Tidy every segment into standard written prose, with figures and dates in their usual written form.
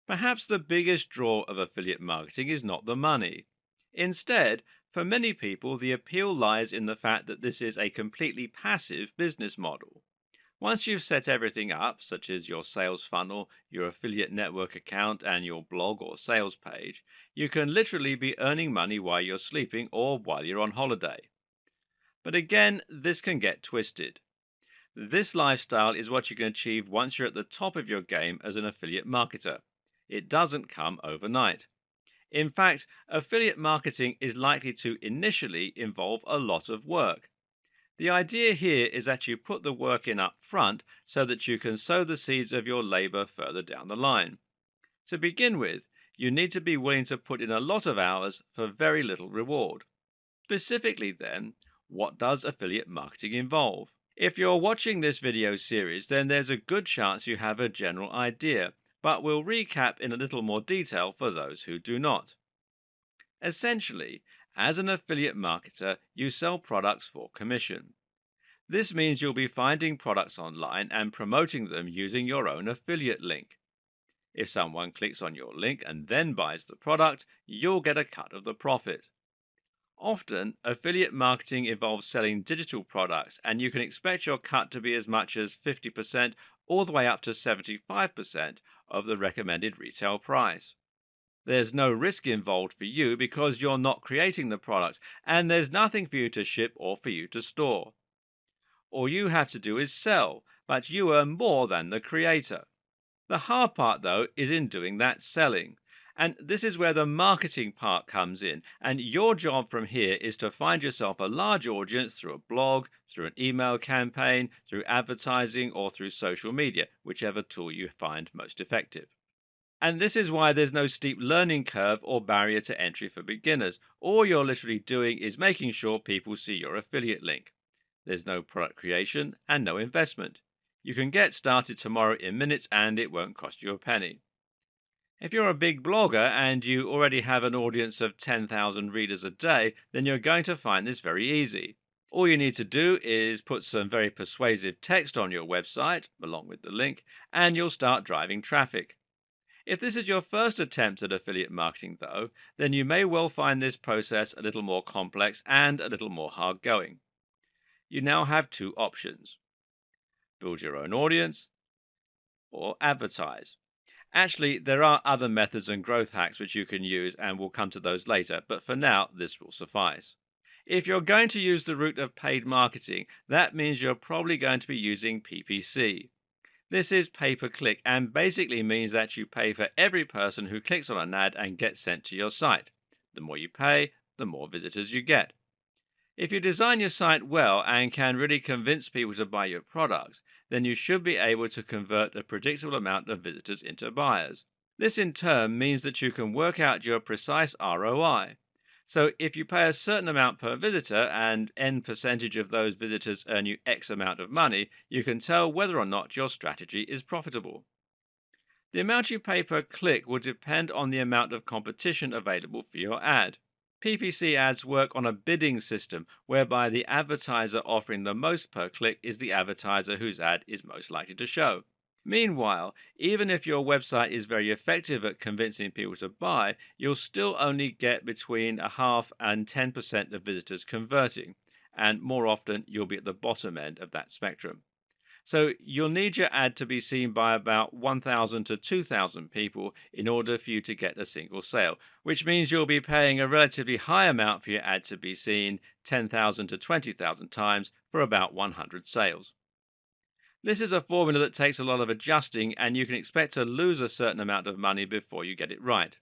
Perhaps the biggest draw of affiliate marketing is not the money. Instead, for many people, the appeal lies in the fact that this is a completely passive business model. Once you've set everything up, such as your sales funnel, your affiliate network account, and your blog or sales page, you can literally be earning money while you're sleeping or while you're on holiday. But again, this can get twisted. This lifestyle is what you can achieve once you're at the top of your game as an affiliate marketer. It doesn't come overnight. In fact, affiliate marketing is likely to initially involve a lot of work. The idea here is that you put the work in up front so that you can sow the seeds of your labor further down the line. To begin with, you need to be willing to put in a lot of hours for very little reward. Specifically, then, what does affiliate marketing involve? If you're watching this video series, then there's a good chance you have a general idea, but we'll recap in a little more detail for those who do not. Essentially, as an affiliate marketer, you sell products for commission. This means you'll be finding products online and promoting them using your own affiliate link. If someone clicks on your link and then buys the product, you'll get a cut of the profit. Often, affiliate marketing involves selling digital products, and you can expect your cut to be as much as 50% all the way up to 75% of the recommended retail price. There's no risk involved for you because you're not creating the products, and there's nothing for you to ship or for you to store. All you have to do is sell, but you earn more than the creator. The hard part, though, is in doing that selling. And this is where the marketing part comes in. And your job from here is to find yourself a large audience through a blog, through an email campaign, through advertising, or through social media, whichever tool you find most effective. And this is why there's no steep learning curve or barrier to entry for beginners. All you're literally doing is making sure people see your affiliate link. There's no product creation and no investment. You can get started tomorrow in minutes and it won't cost you a penny. If you're a big blogger and you already have an audience of 10,000 readers a day, then you're going to find this very easy. All you need to do is put some very persuasive text on your website, along with the link, and you'll start driving traffic. If this is your first attempt at affiliate marketing, though, then you may well find this process a little more complex and a little more hard going. You now have two options: build your own audience or advertise. Actually, there are other methods and growth hacks which you can use, and we'll come to those later, but for now, this will suffice. If you're going to use the route of paid marketing, that means you're probably going to be using PPC. This is pay per click and basically means that you pay for every person who clicks on an ad and gets sent to your site. The more you pay, the more visitors you get. If you design your site well and can really convince people to buy your products, then you should be able to convert a predictable amount of visitors into buyers. This in turn means that you can work out your precise ROI. So if you pay a certain amount per visitor and N percentage of those visitors earn you X amount of money, you can tell whether or not your strategy is profitable. The amount you pay per click will depend on the amount of competition available for your ad. PPC ads work on a bidding system whereby the advertiser offering the most per click is the advertiser whose ad is most likely to show. Meanwhile, even if your website is very effective at convincing people to buy, you'll still only get between a half and 10% of visitors converting, and more often you'll be at the bottom end of that spectrum. So you'll need your ad to be seen by about 1,000 to 2,000 people in order for you to get a single sale, which means you'll be paying a relatively high amount for your ad to be seen 10,000 to 20,000 times for about 100 sales. This is a formula that takes a lot of adjusting, and you can expect to lose a certain amount of money before you get it right.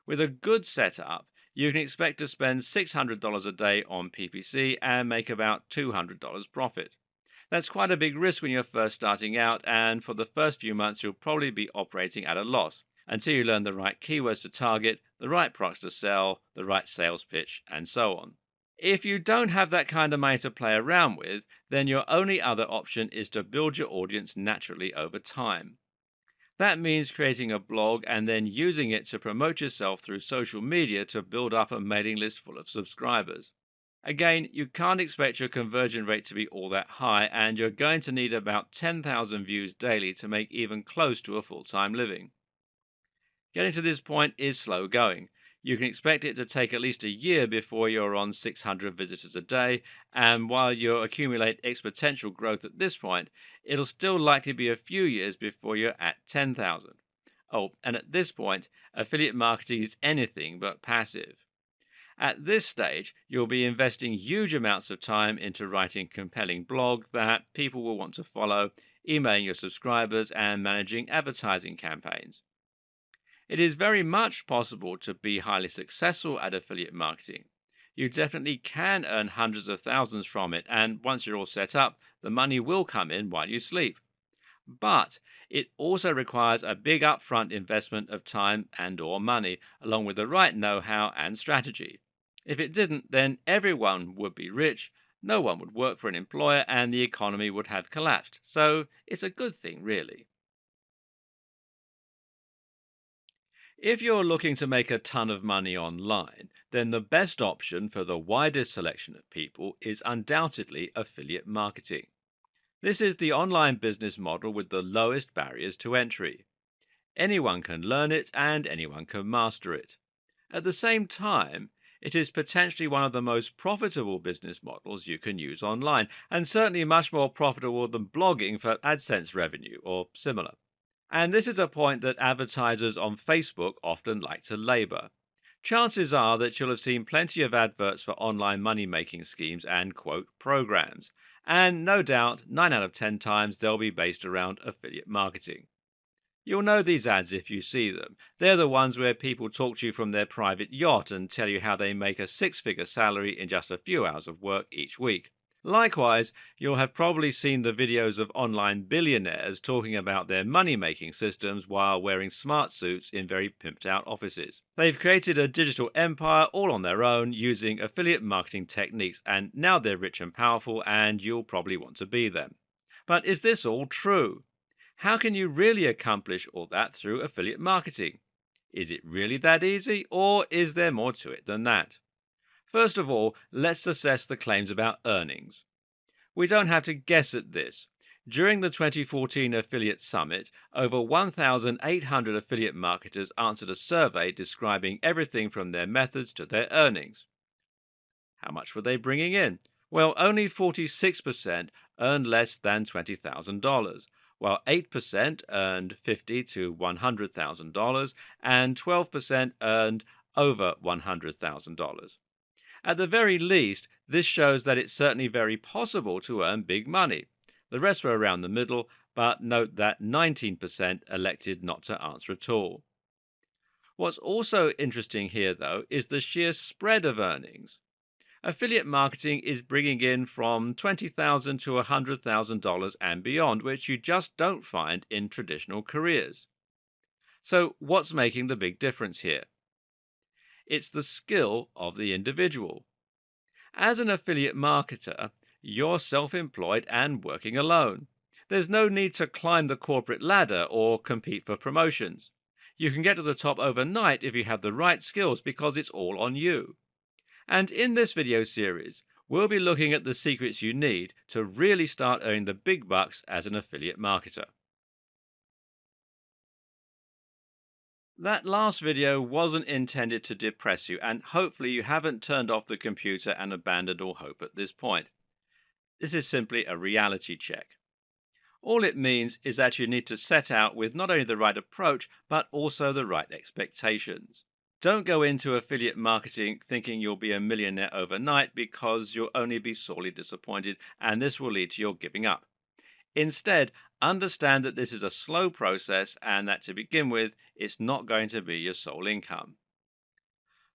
With a good setup, you can expect to spend $600 a day on PPC and make about $200 profit. That's quite a big risk when you're first starting out, and for the first few months, you'll probably be operating at a loss until you learn the right keywords to target, the right products to sell, the right sales pitch, and so on. If you don't have that kind of money to play around with, then your only other option is to build your audience naturally over time. That means creating a blog and then using it to promote yourself through social media to build up a mailing list full of subscribers. Again, you can't expect your conversion rate to be all that high, and you're going to need about 10,000 views daily to make even close to a full time living. Getting to this point is slow going. You can expect it to take at least a year before you're on 600 visitors a day, and while you'll accumulate exponential growth at this point, it'll still likely be a few years before you're at 10,000. Oh, and at this point, affiliate marketing is anything but passive. At this stage, you'll be investing huge amounts of time into writing compelling blog that people will want to follow, emailing your subscribers, and managing advertising campaigns. It is very much possible to be highly successful at affiliate marketing. You definitely can earn hundreds of thousands from it, and once you're all set up, the money will come in while you sleep. But it also requires a big upfront investment of time and or money, along with the right know-how and strategy. If it didn't, then everyone would be rich, no one would work for an employer, and the economy would have collapsed. So it's a good thing, really. If you're looking to make a ton of money online, then the best option for the widest selection of people is undoubtedly affiliate marketing. This is the online business model with the lowest barriers to entry. Anyone can learn it and anyone can master it. At the same time, it is potentially one of the most profitable business models you can use online, and certainly much more profitable than blogging for AdSense revenue or similar. And this is a point that advertisers on Facebook often like to labor. Chances are that you'll have seen plenty of adverts for online money making schemes and quote programs. And no doubt, 9 out of 10 times they'll be based around affiliate marketing. You'll know these ads if you see them. They're the ones where people talk to you from their private yacht and tell you how they make a six-figure salary in just a few hours of work each week. Likewise, you'll have probably seen the videos of online billionaires talking about their money making systems while wearing smart suits in very pimped out offices. They've created a digital empire all on their own using affiliate marketing techniques, and now they're rich and powerful, and you'll probably want to be them. But is this all true? How can you really accomplish all that through affiliate marketing? Is it really that easy, or is there more to it than that? First of all, let's assess the claims about earnings. We don't have to guess at this. During the 2014 Affiliate Summit, over 1,800 affiliate marketers answered a survey describing everything from their methods to their earnings. How much were they bringing in? Well, only 46% earned less than $20,000, while 8% earned $50,000 to $100,000 and 12% earned over $100,000. At the very least, this shows that it's certainly very possible to earn big money. The rest were around the middle, but note that 19% elected not to answer at all. What's also interesting here, though, is the sheer spread of earnings. Affiliate marketing is bringing in from $20,000 to $100,000 and beyond, which you just don't find in traditional careers. So, what's making the big difference here? It's the skill of the individual. As an affiliate marketer, you're self employed and working alone. There's no need to climb the corporate ladder or compete for promotions. You can get to the top overnight if you have the right skills because it's all on you. And in this video series, we'll be looking at the secrets you need to really start earning the big bucks as an affiliate marketer. That last video wasn't intended to depress you, and hopefully you haven't turned off the computer and abandoned all hope at this point. This is simply a reality check. All it means is that you need to set out with not only the right approach, but also the right expectations. Don't go into affiliate marketing thinking you'll be a millionaire overnight, because you'll only be sorely disappointed, and this will lead to your giving up. Instead, understand that this is a slow process and that to begin with, it's not going to be your sole income.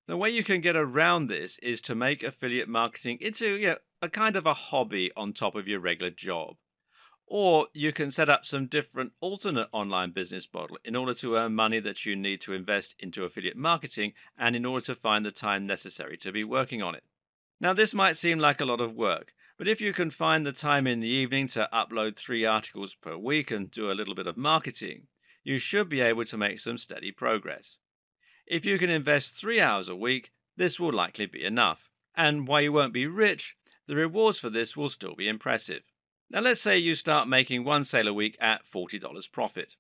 The way you can get around this is to make affiliate marketing into a kind of a hobby on top of your regular job. Or you can set up some different alternate online business model in order to earn money that you need to invest into affiliate marketing and in order to find the time necessary to be working on it. Now, this might seem like a lot of work, but if you can find the time in the evening to upload 3 articles per week and do a little bit of marketing, you should be able to make some steady progress. If you can invest 3 hours a week, this will likely be enough. And while you won't be rich, the rewards for this will still be impressive. Now, let's say you start making one sale a week at $40 profit.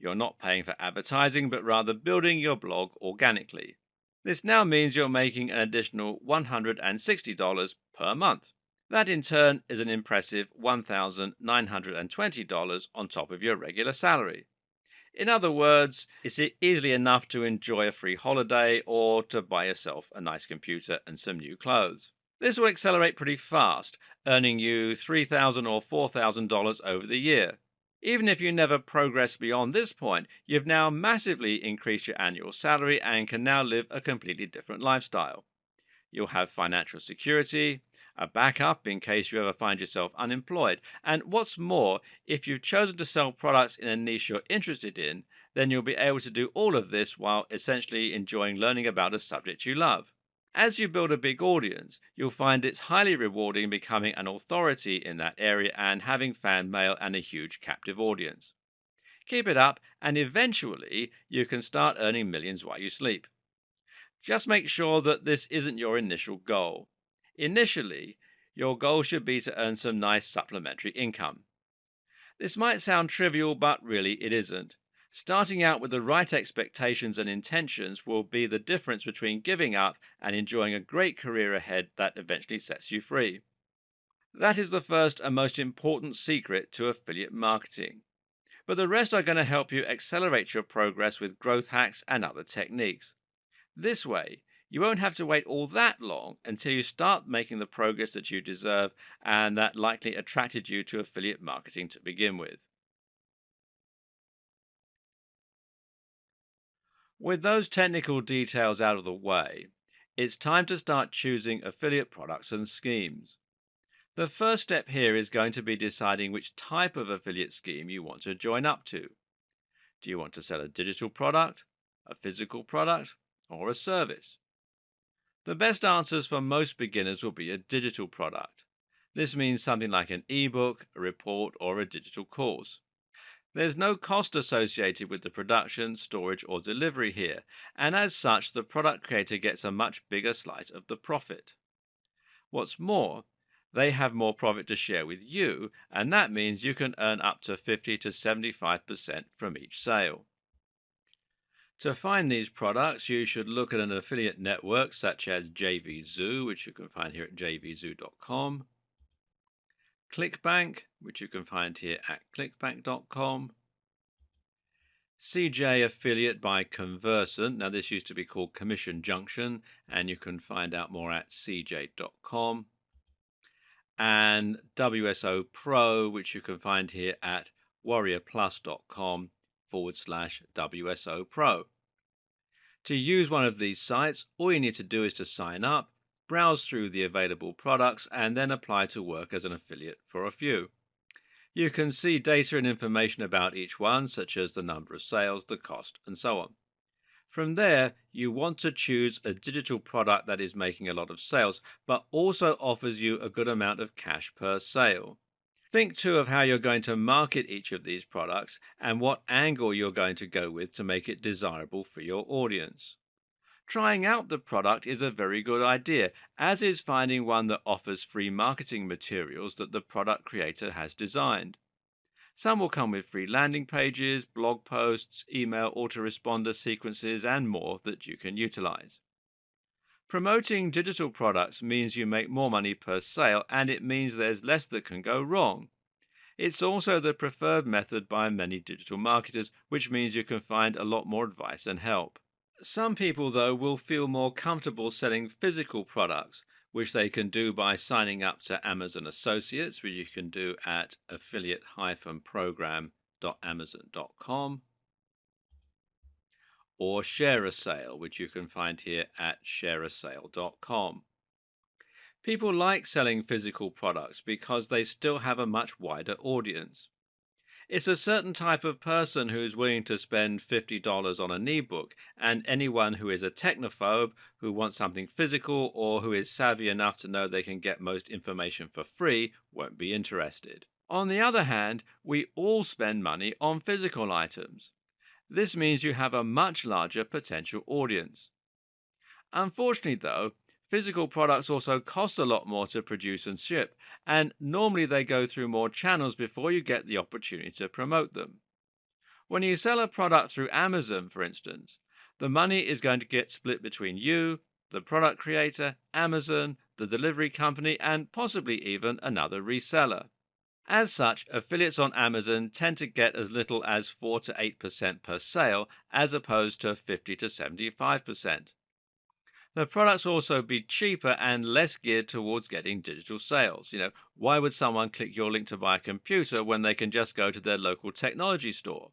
You're not paying for advertising, but rather building your blog organically. This now means you're making an additional $160 per month. That in turn is an impressive $1,920 on top of your regular salary. In other words, it's easily enough to enjoy a free holiday or to buy yourself a nice computer and some new clothes. This will accelerate pretty fast, earning you $3,000 or $4,000 over the year. Even if you never progress beyond this point, you've now massively increased your annual salary and can now live a completely different lifestyle. You'll have financial security, a backup in case you ever find yourself unemployed. And what's more, if you've chosen to sell products in a niche you're interested in, then you'll be able to do all of this while essentially enjoying learning about a subject you love. As you build a big audience, you'll find it's highly rewarding becoming an authority in that area and having fan mail and a huge captive audience. Keep it up, and eventually you can start earning millions while you sleep. Just make sure that this isn't your initial goal. Initially, your goal should be to earn some nice supplementary income. This might sound trivial, but really it isn't. Starting out with the right expectations and intentions will be the difference between giving up and enjoying a great career ahead that eventually sets you free. That is the first and most important secret to affiliate marketing. But the rest are going to help you accelerate your progress with growth hacks and other techniques. This way, you won't have to wait all that long until you start making the progress that you deserve and that likely attracted you to affiliate marketing to begin with. With those technical details out of the way, it's time to start choosing affiliate products and schemes. The first step here is going to be deciding which type of affiliate scheme you want to join up to. Do you want to sell a digital product, a physical product, or a service? The best answers for most beginners will be a digital product. This means something like an ebook, a report, or a digital course. There's no cost associated with the production, storage, or delivery here, and as such, the product creator gets a much bigger slice of the profit. What's more, they have more profit to share with you, and that means you can earn up to 50 to 75% from each sale. To find these products, you should look at an affiliate network such as JVZoo, which you can find here at jvzoo.com, ClickBank, which you can find here at clickbank.com, CJ Affiliate by Conversant. Now, this used to be called Commission Junction, and you can find out more at cj.com, and WSO Pro, which you can find here at warriorplus.com/WSO Pro. To use one of these sites, all you need to do is to sign up, browse through the available products, and then apply to work as an affiliate for a few. You can see data and information about each one, such as the number of sales, the cost, and so on. From there, you want to choose a digital product that is making a lot of sales, but also offers you a good amount of cash per sale. Think too of how you're going to market each of these products and what angle you're going to go with to make it desirable for your audience. Trying out the product is a very good idea, as is finding one that offers free marketing materials that the product creator has designed. Some will come with free landing pages, blog posts, email autoresponder sequences, and more that you can utilize. Promoting digital products means you make more money per sale, and it means there's less that can go wrong. It's also the preferred method by many digital marketers, which means you can find a lot more advice and help. Some people, though, will feel more comfortable selling physical products, which they can do by signing up to Amazon Associates, which you can do at affiliate-program.amazon.com, or ShareASale, which you can find here at shareasale.com. People like selling physical products because they still have a much wider audience. It's a certain type of person who's willing to spend $50 on an ebook, and anyone who is a technophobe, who wants something physical, or who is savvy enough to know they can get most information for free won't be interested. On the other hand, we all spend money on physical items. This means you have a much larger potential audience. Unfortunately, though, physical products also cost a lot more to produce and ship, and normally they go through more channels before you get the opportunity to promote them. When you sell a product through Amazon, for instance, the money is going to get split between you, the product creator, Amazon, the delivery company, and possibly even another reseller. As such, affiliates on Amazon tend to get as little as 4 to 8% per sale, as opposed to 50 to 75%. The products will also be cheaper and less geared towards getting digital sales. Why would someone click your link to buy a computer when they can just go to their local technology store?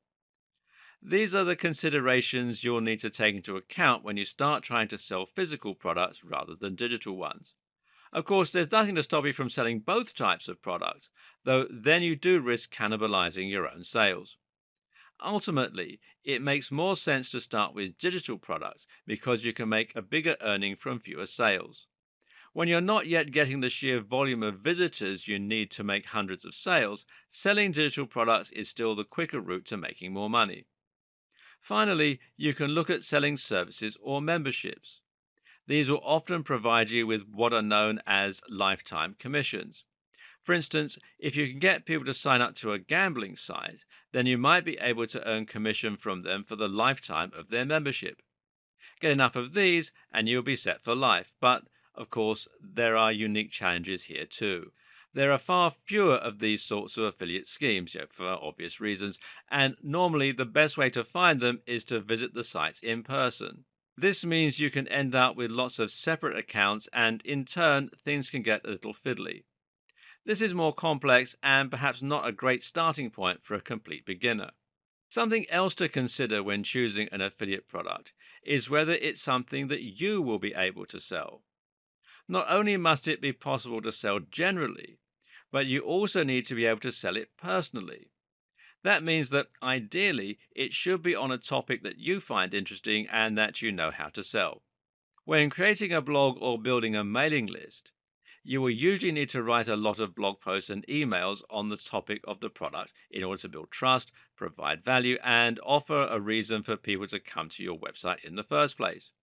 These are the considerations you'll need to take into account when you start trying to sell physical products rather than digital ones. Of course, there's nothing to stop you from selling both types of products, though then you do risk cannibalizing your own sales. Ultimately, it makes more sense to start with digital products because you can make a bigger earning from fewer sales. When you're not yet getting the sheer volume of visitors you need to make hundreds of sales, selling digital products is still the quicker route to making more money. Finally, you can look at selling services or memberships. These will often provide you with what are known as lifetime commissions. For instance, if you can get people to sign up to a gambling site, then you might be able to earn commission from them for the lifetime of their membership. Get enough of these, and you'll be set for life. But, of course, there are unique challenges here too. There are far fewer of these sorts of affiliate schemes, for obvious reasons, and normally the best way to find them is to visit the sites in person. This means you can end up with lots of separate accounts, and in turn, things can get a little fiddly. This is more complex and perhaps not a great starting point for a complete beginner. Something else to consider when choosing an affiliate product is whether it's something that you will be able to sell. Not only must it be possible to sell generally, but you also need to be able to sell it personally. That means that ideally it should be on a topic that you find interesting and that you know how to sell. When creating a blog or building a mailing list, you will usually need to write a lot of blog posts and emails on the topic of the product in order to build trust, provide value, and offer a reason for people to come to your website in the first place.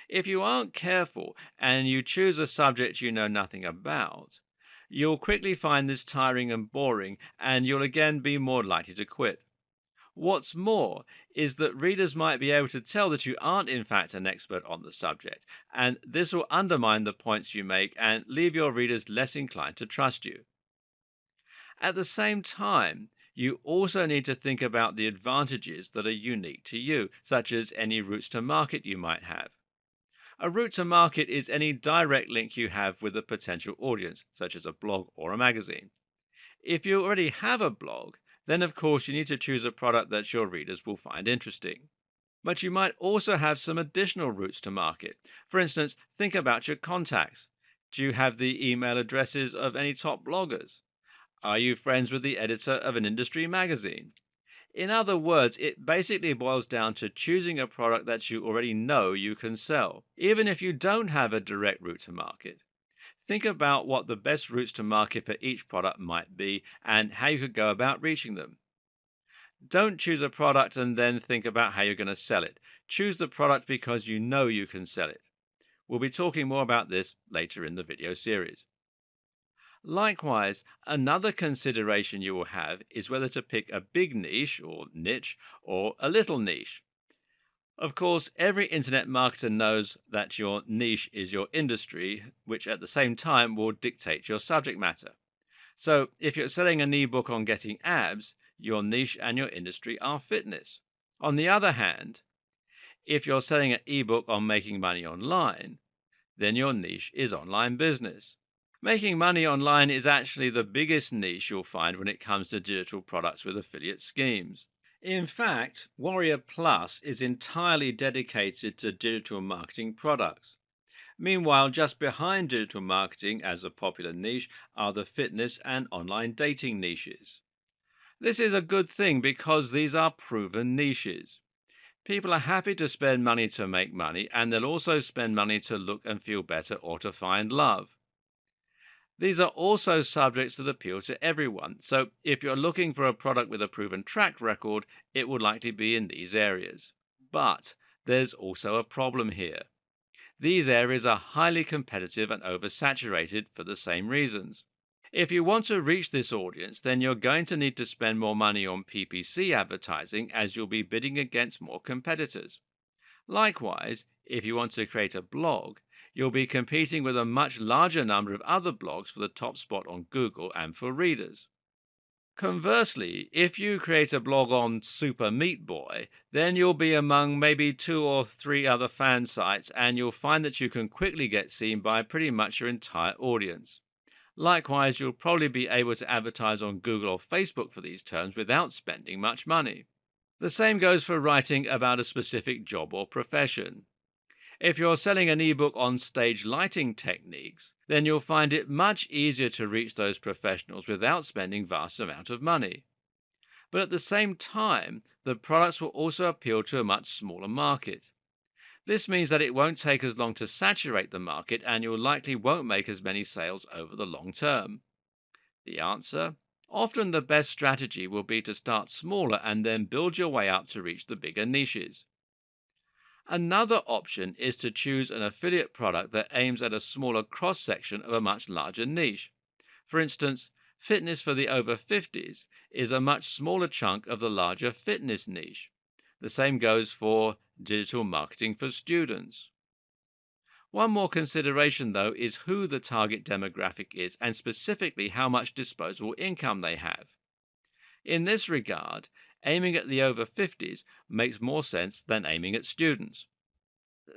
If you aren't careful and you choose a subject you know nothing about, you'll quickly find this tiring and boring, and you'll again be more likely to quit. What's more is that readers might be able to tell that you aren't, in fact, an expert on the subject, and this will undermine the points you make and leave your readers less inclined to trust you. At the same time, you also need to think about the advantages that are unique to you, such as any routes to market you might have. A route to market is any direct link you have with a potential audience, such as a blog or a magazine. If you already have a blog, then of course you need to choose a product that your readers will find interesting. But you might also have some additional routes to market. For instance, think about your contacts. Do you have the email addresses of any top bloggers? Are you friends with the editor of an industry magazine? In other words, it basically boils down to choosing a product that you already know you can sell, even if you don't have a direct route to market. Think about what the best routes to market for each product might be and how you could go about reaching them. Don't choose a product and then think about how you're going to sell it. Choose the product because you know you can sell it. We'll be talking more about this later in the video series. Likewise, another consideration you will have is whether to pick a big niche or a little niche. Of course, every internet marketer knows that your niche is your industry, which at the same time will dictate your subject matter. So, if you're selling an ebook on getting abs, your niche and your industry are fitness. On the other hand, if you're selling an ebook on making money online, then your niche is online business. Making money online is actually the biggest niche you'll find when it comes to digital products with affiliate schemes. In fact, Warrior Plus is entirely dedicated to digital marketing products. Meanwhile, just behind digital marketing as a popular niche are the fitness and online dating niches. This is a good thing because these are proven niches. People are happy to spend money to make money, and they'll also spend money to look and feel better or to find love. These are also subjects that appeal to everyone, so if you're looking for a product with a proven track record, it will likely be in these areas. But there's also a problem here. These areas are highly competitive and oversaturated for the same reasons. If you want to reach this audience, then you're going to need to spend more money on PPC advertising as you'll be bidding against more competitors. Likewise, if you want to create a blog, you'll be competing with a much larger number of other blogs for the top spot on Google and for readers. Conversely, if you create a blog on Super Meat Boy, then you'll be among maybe two or three other fan sites, and you'll find that you can quickly get seen by pretty much your entire audience. Likewise, you'll probably be able to advertise on Google or Facebook for these terms without spending much money. The same goes for writing about a specific job or profession. If you're selling an ebook on stage lighting techniques, then you'll find it much easier to reach those professionals without spending vast amount of money. But at the same time, the products will also appeal to a much smaller market. This means that it won't take as long to saturate the market, and you likely won't make as many sales over the long term. The answer? Often the best strategy will be to start smaller and then build your way up to reach the bigger niches. Another option is to choose an affiliate product that aims at a smaller cross section of a much larger niche. For instance, fitness for the over 50s is a much smaller chunk of the larger fitness niche. The same goes for digital marketing for students. One more consideration, though, is who the target demographic is and specifically how much disposable income they have. In this regard, aiming at the over 50s makes more sense than aiming at students.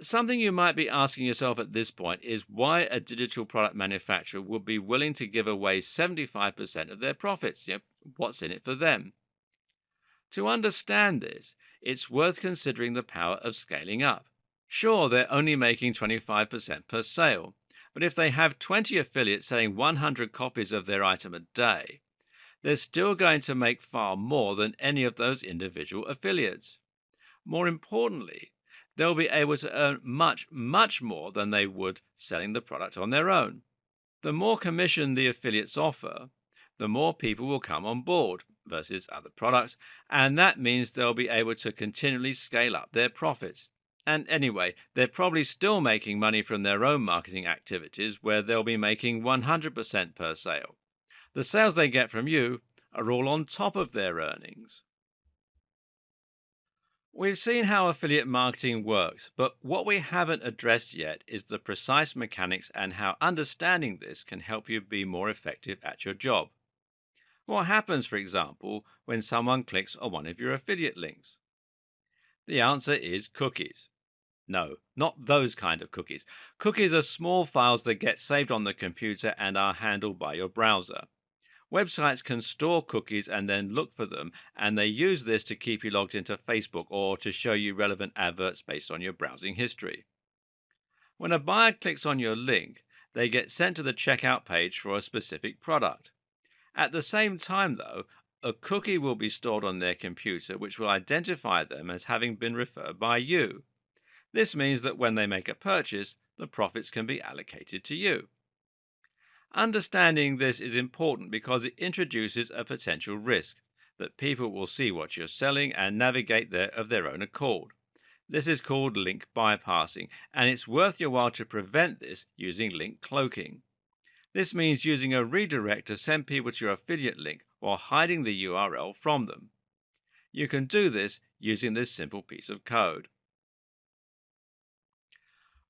Something you might be asking yourself at this point is why a digital product manufacturer would be willing to give away 75% of their profits. What's in it for them? To understand this, it's worth considering the power of scaling up. Sure, they're only making 25% per sale, but if they have 20 affiliates selling 100 copies of their item a day, they're still going to make far more than any of those individual affiliates. More importantly, they'll be able to earn much, much more than they would selling the product on their own. The more commission the affiliates offer, the more people will come on board versus other products, and that means they'll be able to continually scale up their profits. And anyway, they're probably still making money from their own marketing activities where they'll be making 100% per sale. The sales they get from you are all on top of their earnings. We've seen how affiliate marketing works, but what we haven't addressed yet is the precise mechanics and how understanding this can help you be more effective at your job. What happens, for example, when someone clicks on one of your affiliate links? The answer is cookies. No, not those kind of cookies. Cookies are small files that get saved on the computer and are handled by your browser. Websites can store cookies and then look for them, and they use this to keep you logged into Facebook or to show you relevant adverts based on your browsing history. When a buyer clicks on your link, they get sent to the checkout page for a specific product. At the same time, though, a cookie will be stored on their computer which will identify them as having been referred by you. This means that when they make a purchase, the profits can be allocated to you. Understanding this is important because it introduces a potential risk that people will see what you're selling and navigate there of their own accord. This is called link bypassing, and it's worth your while to prevent this using link cloaking. This means using a redirect to send people to your affiliate link while hiding the URL from them. You can do this using this simple piece of code.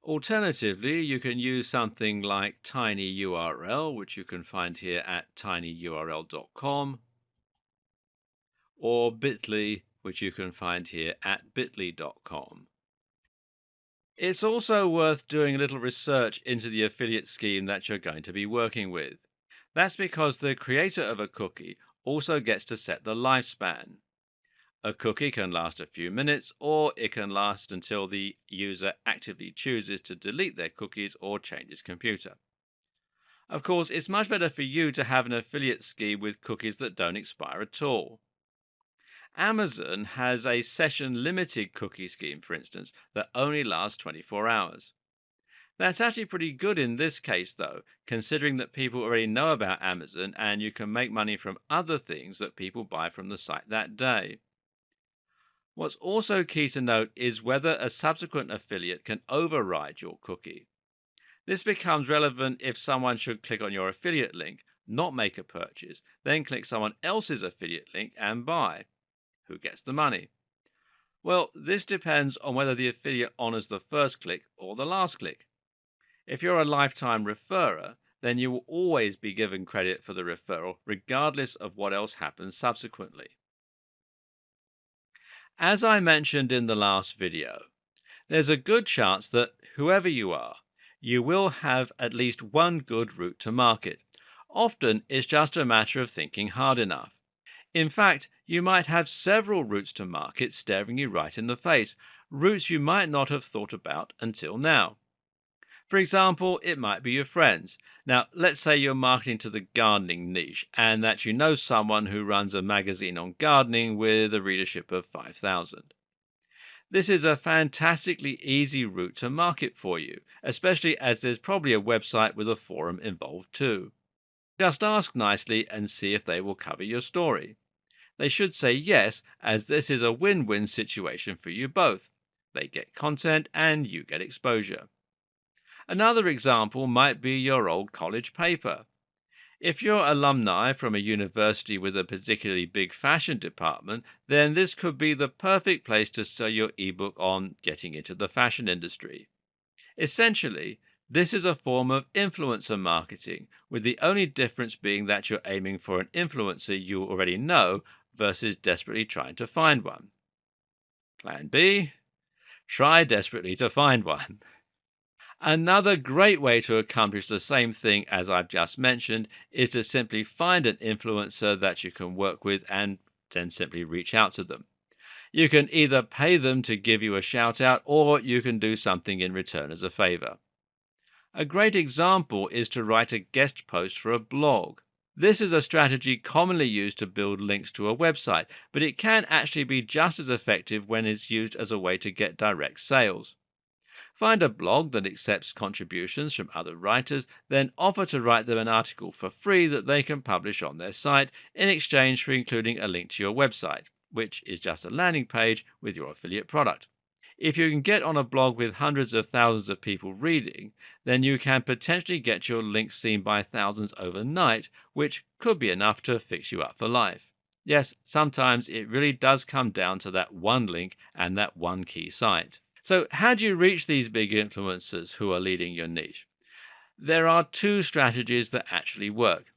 Alternatively, you can use something like tinyurl, which you can find here at tinyurl.com, or bit.ly, which you can find here at bit.ly.com. It's also worth doing a little research into the affiliate scheme that you're going to be working with. That's because the creator of a cookie also gets to set the lifespan. A cookie can last a few minutes, or it can last until the user actively chooses to delete their cookies or change his computer. Of course, it's much better for you to have an affiliate scheme with cookies that don't expire at all. Amazon has a session-limited cookie scheme, for instance, that only lasts 24 hours. That's actually pretty good in this case, though, considering that people already know about Amazon and you can make money from other things that people buy from the site that day. What's also key to note is whether a subsequent affiliate can override your cookie. This becomes relevant if someone should click on your affiliate link, not make a purchase, then click someone else's affiliate link and buy. Who gets the money? Well, this depends on whether the affiliate honors the first click or the last click. If you're a lifetime referrer, then you will always be given credit for the referral, regardless of what else happens subsequently. As I mentioned in the last video, there's a good chance that whoever you are, you will have at least one good route to market. Often it's just a matter of thinking hard enough. In fact, you might have several routes to market staring you right in the face, routes you might not have thought about until now. For example, it might be your friends. Now, let's say you're marketing to the gardening niche and that you know someone who runs a magazine on gardening with a readership of 5,000. This is a fantastically easy route to market for you, especially as there's probably a website with a forum involved too. Just ask nicely and see if they will cover your story. They should say yes, as this is a win-win situation for you both. They get content and you get exposure. Another example might be your old college paper. If you're alumni from a university with a particularly big fashion department, then this could be the perfect place to sell your ebook on getting into the fashion industry. Essentially, this is a form of influencer marketing, with the only difference being that you're aiming for an influencer you already know versus desperately trying to find one. Plan B: try desperately to find one. Another great way to accomplish the same thing as I've just mentioned is to simply find an influencer that you can work with and then simply reach out to them. You can either pay them to give you a shout out or you can do something in return as a favor. A great example is to write a guest post for a blog. This is a strategy commonly used to build links to a website, but it can actually be just as effective when it's used as a way to get direct sales. Find a blog that accepts contributions from other writers, then offer to write them an article for free that they can publish on their site in exchange for including a link to your website, which is just a landing page with your affiliate product. If you can get on a blog with hundreds of thousands of people reading, then you can potentially get your link seen by thousands overnight, which could be enough to fix you up for life. Yes, sometimes it really does come down to that one link and that one key site. So, how do you reach these big influencers who are leading your niche? There are two strategies that actually work.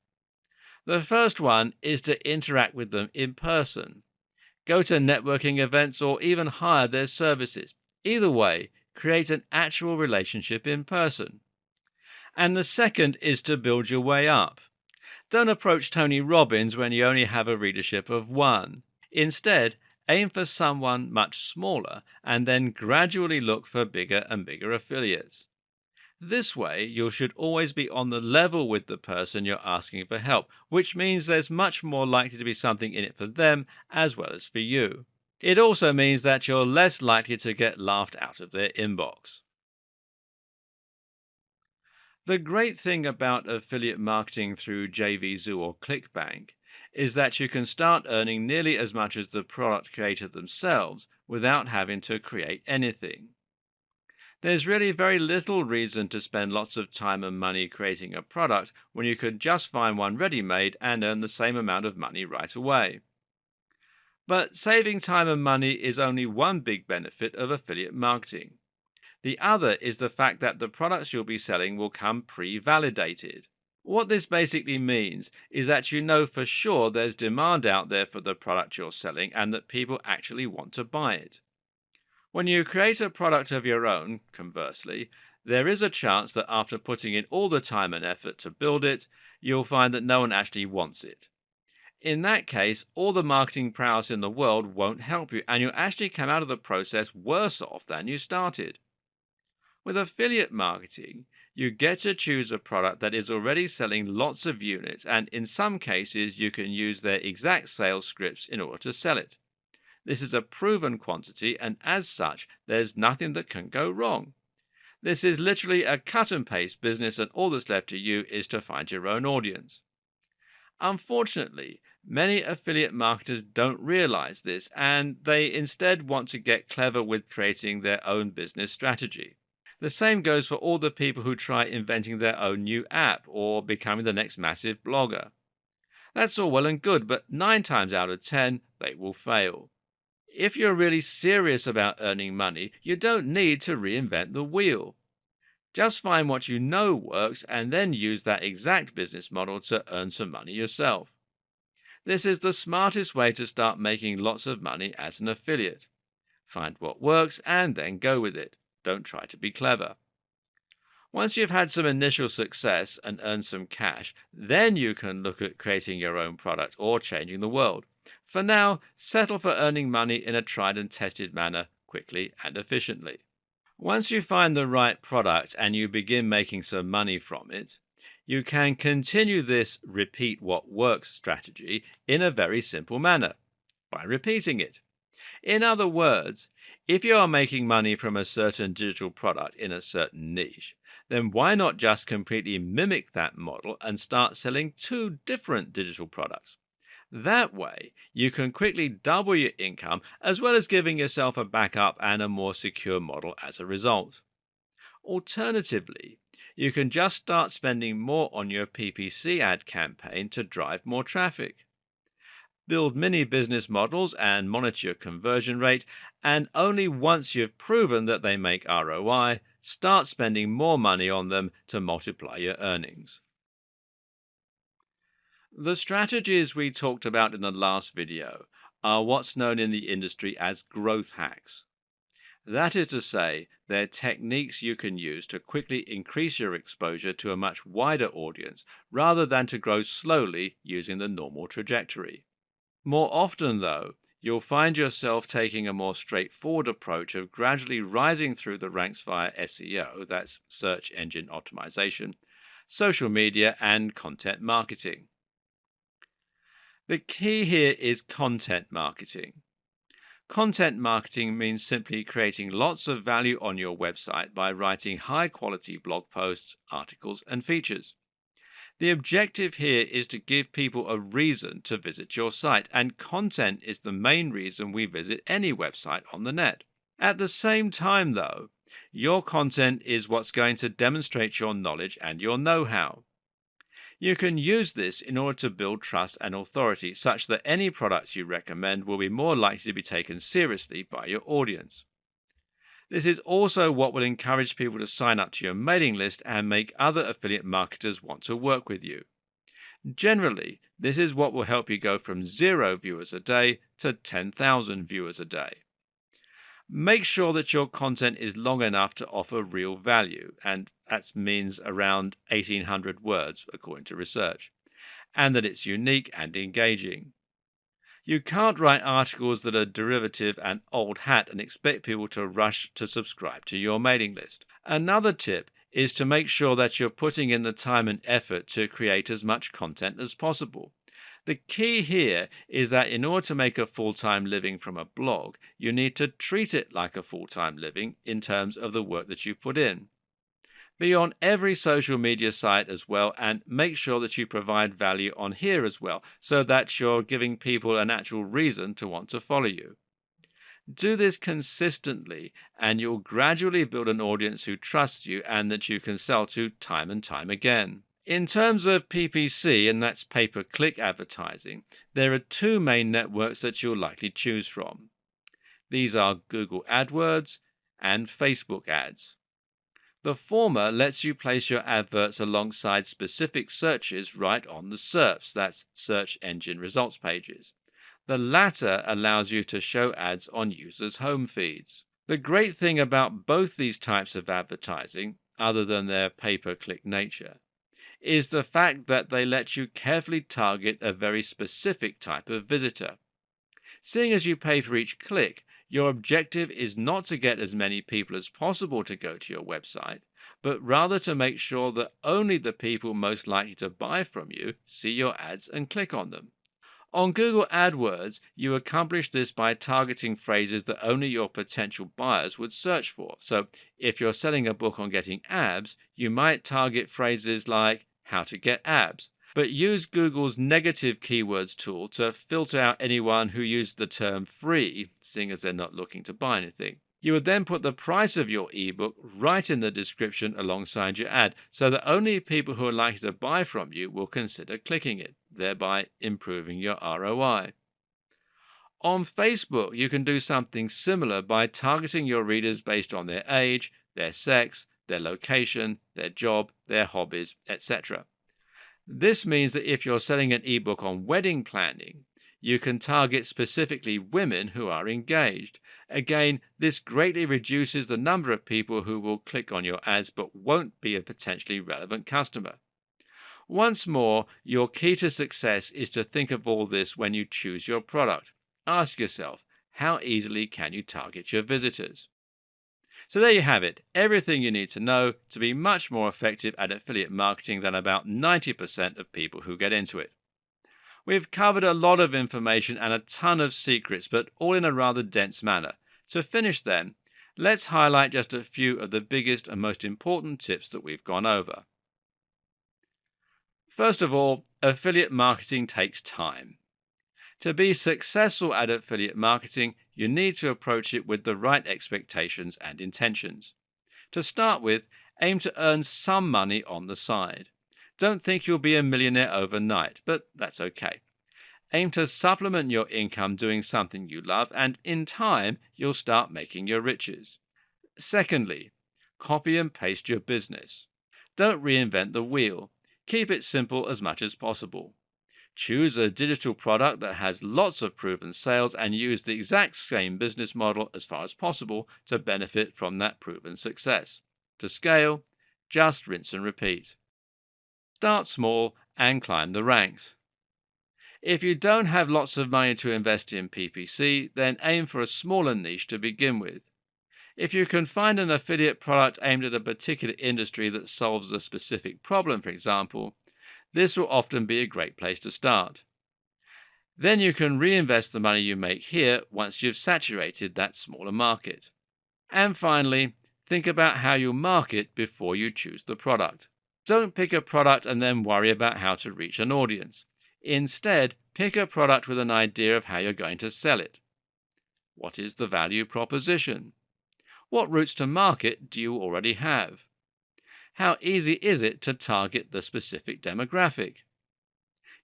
The first one is to interact with them in person. Go to networking events or even hire their services. Either way, create an actual relationship in person. And the second is to build your way up. Don't approach Tony Robbins when you only have a readership of 1. Instead, aim for someone much smaller and then gradually look for bigger and bigger affiliates. This way, you should always be on the level with the person you're asking for help, which means there's much more likely to be something in it for them as well as for you. It also means that you're less likely to get laughed out of their inbox. The great thing about affiliate marketing through JVZoo or ClickBank is that you can start earning nearly as much as the product creator themselves without having to create anything. There's really very little reason to spend lots of time and money creating a product when you could just find one ready-made and earn the same amount of money right away. But saving time and money is only one big benefit of affiliate marketing. The other is the fact that the products you'll be selling will come pre-validated. What this basically means is that you know for sure there's demand out there for the product you're selling and that people actually want to buy it. When you create a product of your own, conversely, there is a chance that after putting in all the time and effort to build it, you'll find that no one actually wants it. In that case, all the marketing prowess in the world won't help you, and you'll actually come out of the process worse off than you started. With affiliate marketing, you get to choose a product that is already selling lots of units, and in some cases, you can use their exact sales scripts in order to sell it. This is a proven quantity, and as such, there's nothing that can go wrong. This is literally a cut and paste business, and all that's left to you is to find your own audience. Unfortunately, many affiliate marketers don't realize this, and they instead want to get clever with creating their own business strategy. The same goes for all the people who try inventing their own new app or becoming the next massive blogger. That's all well and good, but 9 times out of 10, they will fail. If you're really serious about earning money, you don't need to reinvent the wheel. Just find what you know works and then use that exact business model to earn some money yourself. This is the smartest way to start making lots of money as an affiliate. Find what works and then go with it. Don't try to be clever. Once you've had some initial success and earned some cash, then you can look at creating your own product or changing the world. For now, settle for earning money in a tried and tested manner, quickly and efficiently. Once you find the right product and you begin making some money from it, you can continue this repeat what works strategy in a very simple manner by repeating it. In other words, if you are making money from a certain digital product in a certain niche, then why not just completely mimic that model and start selling two different digital products? That way, you can quickly double your income as well as giving yourself a backup and a more secure model as a result. Alternatively, you can just start spending more on your PPC ad campaign to drive more traffic. Build mini business models and monitor your conversion rate, and only once you've proven that they make ROI, start spending more money on them to multiply your earnings. The strategies we talked about in the last video are what's known in the industry as growth hacks. That is to say, they're techniques you can use to quickly increase your exposure to a much wider audience rather than to grow slowly using the normal trajectory. More often, though, you'll find yourself taking a more straightforward approach of gradually rising through the ranks via SEO, that's search engine optimization, social media, and content marketing. The key here is content marketing. Content marketing means simply creating lots of value on your website by writing high quality blog posts, articles, and features. The objective here is to give people a reason to visit your site, and content is the main reason we visit any website on the net. At the same time, though, your content is what's going to demonstrate your knowledge and your know how. You can use this in order to build trust and authority such that any products you recommend will be more likely to be taken seriously by your audience. This is also what will encourage people to sign up to your mailing list and make other affiliate marketers want to work with you. Generally, this is what will help you go from 0 viewers a day to 10,000 viewers a day. Make sure that your content is long enough to offer real value, and that means around 1,800 words, according to research, and that it's unique and engaging. You can't write articles that are derivative and old hat and expect people to rush to subscribe to your mailing list. Another tip is to make sure that you're putting in the time and effort to create as much content as possible. The key here is that in order to make a full-time living from a blog, you need to treat it like a full-time living in terms of the work that you put in. Be on every social media site as well, and make sure that you provide value on here as well, so that you're giving people an actual reason to want to follow you. Do this consistently, and you'll gradually build an audience who trusts you and that you can sell to time and time again. In terms of PPC, and that's pay-per-click advertising, there are two main networks that you'll likely choose from. These are Google AdWords and Facebook ads. The former lets you place your adverts alongside specific searches right on the SERPs, that's search engine results pages. The latter allows you to show ads on users' home feeds. The great thing about both these types of advertising, other than their pay-per-click nature, is the fact that they let you carefully target a very specific type of visitor. Seeing as you pay for each click, your objective is not to get as many people as possible to go to your website, but rather to make sure that only the people most likely to buy from you see your ads and click on them. On Google AdWords, you accomplish this by targeting phrases that only your potential buyers would search for. So, if you're selling a book on getting abs, you might target phrases like how to get abs, but use Google's negative keywords tool to filter out anyone who used the term free, seeing as they're not looking to buy anything. You would then put the price of your ebook right in the description alongside your ad so that only people who are likely to buy from you will consider clicking it, thereby improving your ROI. On Facebook, you can do something similar by targeting your readers based on their age, their sex, their location, their job, their hobbies, etc. This means that if you're selling an ebook on wedding planning, you can target specifically women who are engaged. Again, this greatly reduces the number of people who will click on your ads but won't be a potentially relevant customer. Once more, your key to success is to think of all this when you choose your product. Ask yourself, how easily can you target your visitors? So there you have it, everything you need to know to be much more effective at affiliate marketing than about 90% of people who get into it. We've covered a lot of information and a ton of secrets, but all in a rather dense manner. To finish then, let's highlight just a few of the biggest and most important tips that we've gone over. First of all, affiliate marketing takes time. To be successful at affiliate marketing, you need to approach it with the right expectations and intentions. To start with, aim to earn some money on the side. Don't think you'll be a millionaire overnight, but that's okay. Aim to supplement your income doing something you love, and in time, you'll start making your riches. Secondly, copy and paste your business. Don't reinvent the wheel. Keep it simple as much as possible. Choose a digital product that has lots of proven sales and use the exact same business model as far as possible to benefit from that proven success. To scale, just rinse and repeat. Start small and climb the ranks. If you don't have lots of money to invest in PPC, then aim for a smaller niche to begin with. If you can find an affiliate product aimed at a particular industry that solves a specific problem, for example, this will often be a great place to start. Then you can reinvest the money you make here once you've saturated that smaller market. And finally, think about how you market before you choose the product. Don't pick a product and then worry about how to reach an audience. Instead, pick a product with an idea of how you're going to sell it. What is the value proposition? What routes to market do you already have? How easy is it to target the specific demographic?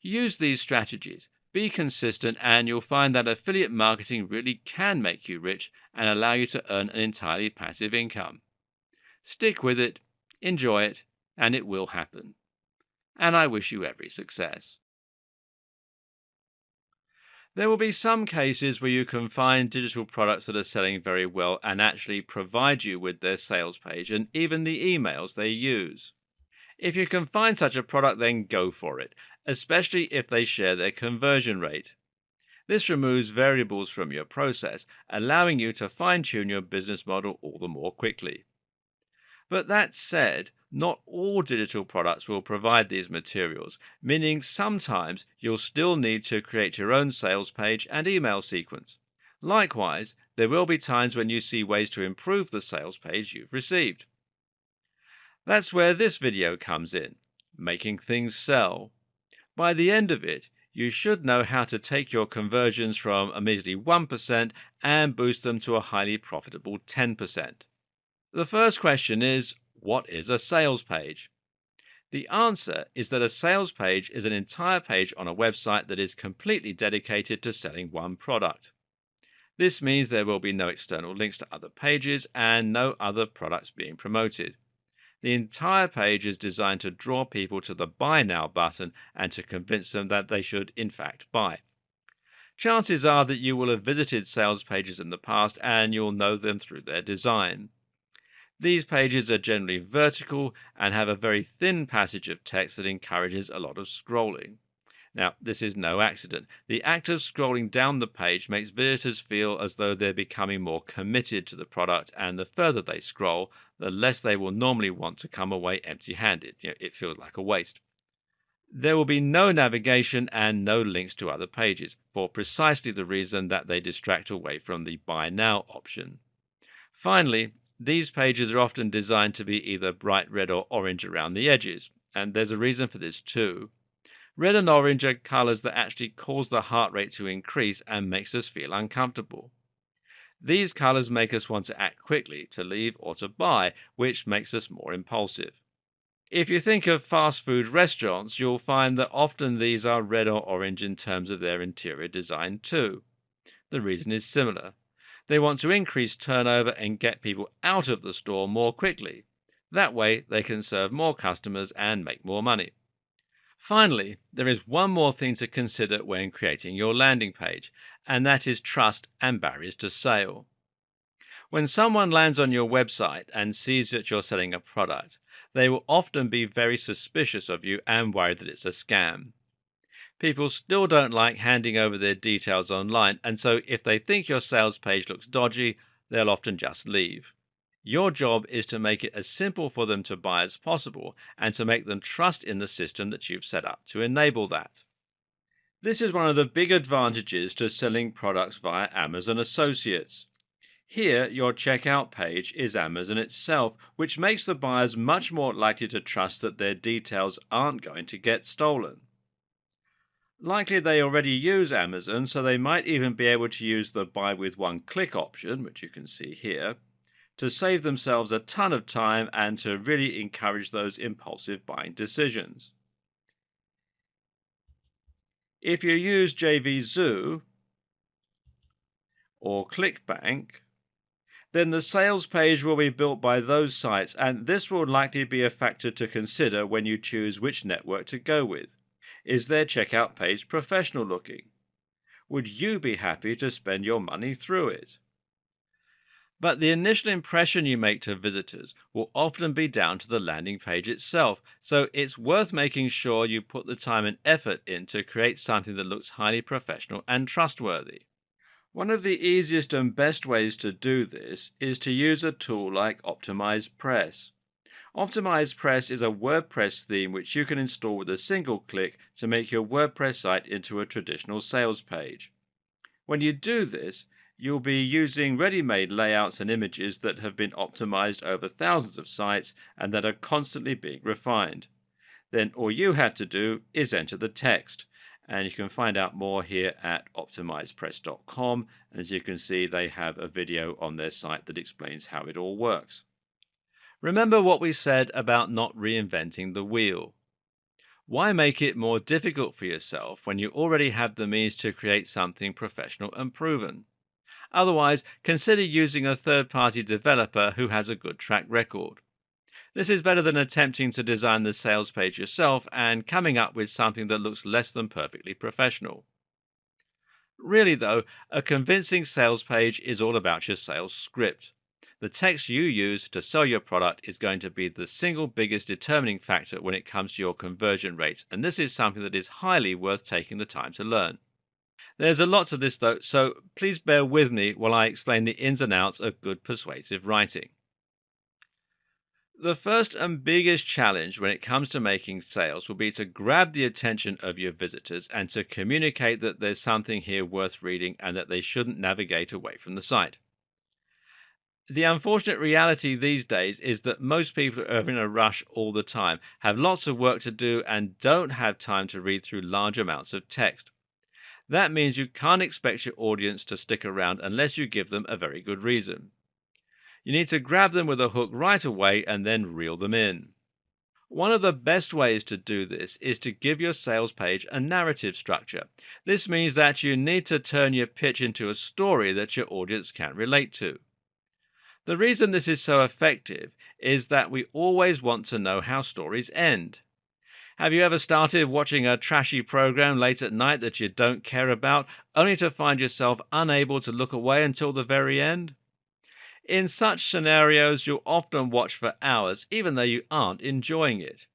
Use these strategies, be consistent, and you'll find that affiliate marketing really can make you rich and allow you to earn an entirely passive income. Stick with it, enjoy it, and it will happen. And I wish you every success. There will be some cases where you can find digital products that are selling very well and actually provide you with their sales page and even the emails they use. If you can find such a product, then go for it, especially if they share their conversion rate. This removes variables from your process, allowing you to fine-tune your business model all the more quickly. But that said, not all digital products will provide these materials, meaning sometimes you'll still need to create your own sales page and email sequence. Likewise, there will be times when you see ways to improve the sales page you've received. That's where this video comes in, making things sell. By the end of it, you should know how to take your conversions from a measly 1% and boost them to a highly profitable 10%. The first question is, what is a sales page? The answer is that a sales page is an entire page on a website that is completely dedicated to selling one product. This means there will be no external links to other pages and no other products being promoted. The entire page is designed to draw people to the Buy Now button and to convince them that they should in fact buy. Chances are that you will have visited sales pages in the past and you'll know them through their design. These pages are generally vertical and have a very thin passage of text that encourages a lot of scrolling. Now, this is no accident. The act of scrolling down the page makes visitors feel as though they're becoming more committed to the product, and the further they scroll, the less they will normally want to come away empty-handed. It feels like a waste. There will be no navigation and no links to other pages, for precisely the reason that they distract away from the Buy Now option. Finally, these pages are often designed to be either bright red or orange around the edges, and there's a reason for this too. Red and orange are colors that actually cause the heart rate to increase and makes us feel uncomfortable. These colors make us want to act quickly, to leave or to buy, which makes us more impulsive. If you think of fast food restaurants, you'll find that often these are red or orange in terms of their interior design too. The reason is similar. They want to increase turnover and get people out of the store more quickly. That way, they can serve more customers and make more money. Finally, there is one more thing to consider when creating your landing page, and that is trust and barriers to sale. When someone lands on your website and sees that you're selling a product, they will often be very suspicious of you and worried that it's a scam. People still don't like handing over their details online, and so if they think your sales page looks dodgy, they'll often just leave. Your job is to make it as simple for them to buy as possible and to make them trust in the system that you've set up to enable that. This is one of the big advantages to selling products via Amazon Associates. Here, your checkout page is Amazon itself, which makes the buyers much more likely to trust that their details aren't going to get stolen. Likely they already use Amazon, so they might even be able to use the buy with one click option, which you can see here, to save themselves a ton of time and to really encourage those impulsive buying decisions. If you use JVZoo or ClickBank, then the sales page will be built by those sites, and this will likely be a factor to consider when you choose which network to go with. Is their checkout page professional looking? Would you be happy to spend your money through it? But the initial impression you make to visitors will often be down to the landing page itself, so it's worth making sure you put the time and effort in to create something that looks highly professional and trustworthy. One of the easiest and best ways to do this is to use a tool like OptimizePress. OptimizePress is a WordPress theme which you can install with a single click to make your WordPress site into a traditional sales page. When you do this, you'll be using ready-made layouts and images that have been optimized over thousands of sites and that are constantly being refined. Then all you have to do is enter the text. And you can find out more here at optimizepress.com. And as you can see, they have a video on their site that explains how it all works. Remember what we said about not reinventing the wheel. Why make it more difficult for yourself when you already have the means to create something professional and proven? Otherwise, consider using a third-party developer who has a good track record. This is better than attempting to design the sales page yourself and coming up with something that looks less than perfectly professional. Really, though, a convincing sales page is all about your sales script. The text you use to sell your product is going to be the single biggest determining factor when it comes to your conversion rates, and this is something that is highly worth taking the time to learn. There's a lot to this, though, so please bear with me while I explain the ins and outs of good persuasive writing. The first and biggest challenge when it comes to making sales will be to grab the attention of your visitors and to communicate that there's something here worth reading and that they shouldn't navigate away from the site. The unfortunate reality these days is that most people are in a rush all the time, have lots of work to do, and don't have time to read through large amounts of text. That means you can't expect your audience to stick around unless you give them a very good reason. You need to grab them with a hook right away and then reel them in. One of the best ways to do this is to give your sales page a narrative structure. This means that you need to turn your pitch into a story that your audience can relate to. The reason this is so effective is that we always want to know how stories end. Have you ever started watching a trashy program late at night that you don't care about, only to find yourself unable to look away until the very end? In such scenarios, you'll often watch for hours, even though you aren't enjoying it.